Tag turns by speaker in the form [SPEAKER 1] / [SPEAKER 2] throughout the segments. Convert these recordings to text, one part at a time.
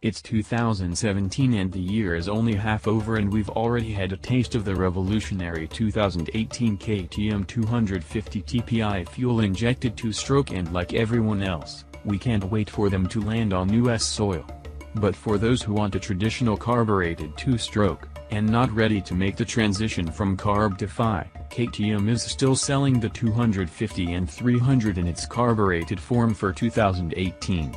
[SPEAKER 1] It's 2017 and the year is only half over and we've already had a taste of the revolutionary 2018 KTM 250 TPI fuel-injected two-stroke, and like everyone else, we can't wait for them to land on US soil. But for those who want a traditional carbureted two-stroke, and not ready to make the transition from carb to Fi, KTM is still selling the 250 and 300 in its carbureted form for 2018.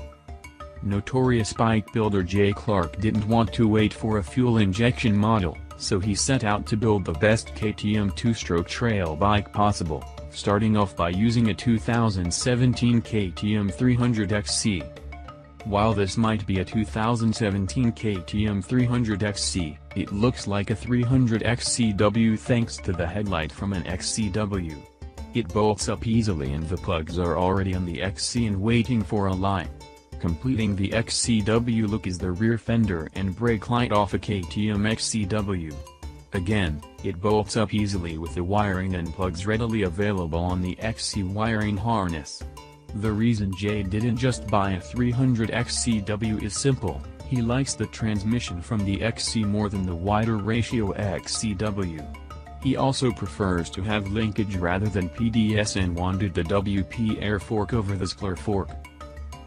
[SPEAKER 1] Notorious bike builder Jay Clark didn't want to wait for a fuel injection model, so he set out to build the best KTM two-stroke trail bike possible, starting off by using a 2017 KTM 300XC. While this might be a 2017 KTM 300XC, it looks like a 300XCW thanks to the headlight from an XCW. It bolts up easily and the plugs are already on the XC and waiting for a line. Completing the XCW look is the rear fender and brake light off a KTM XCW. Again, it bolts up easily with the wiring and plugs readily available on the XC wiring harness. The reason Jay didn't just buy a 300 XCW is simple: he likes the transmission from the XC more than the wider ratio XCW. He also prefers to have linkage rather than PDS and wanted the WP air fork over the Sklar fork.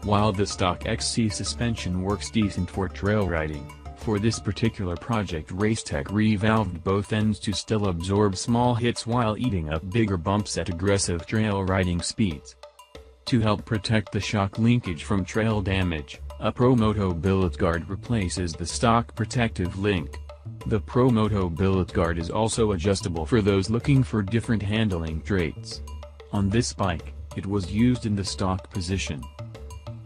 [SPEAKER 1] While the stock XC suspension works decent for trail riding, for this particular project Racetech revalved both ends to still absorb small hits while eating up bigger bumps at aggressive trail riding speeds. To help protect the shock linkage from trail damage, a ProMoto billet guard replaces the stock protective link. The ProMoto billet guard is also adjustable for those looking for different handling traits. On this bike, it was used in the stock position.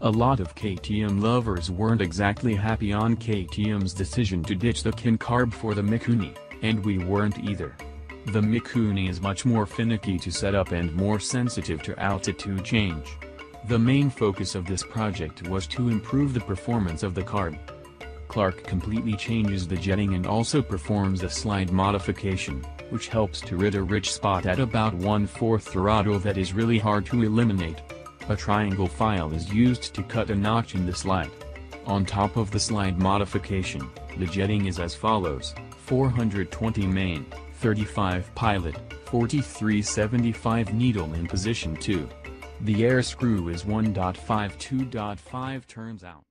[SPEAKER 1] A lot of KTM lovers weren't exactly happy on KTM's decision to ditch the Kin carb for the Mikuni, and we weren't either. The Mikuni is much more finicky to set up and more sensitive to altitude change. The main focus of this project was to improve the performance of the carb. Clark completely changes the jetting and also performs a slide modification, which helps to rid a rich spot at about 1/4 throttle that is really hard to eliminate. A triangle file is used to cut a notch in the slide. On top of the slide modification, the jetting is as follows: 420 main, 35 pilot, 4375 needle in position 2. The air screw is 1.5 2.5 turns out.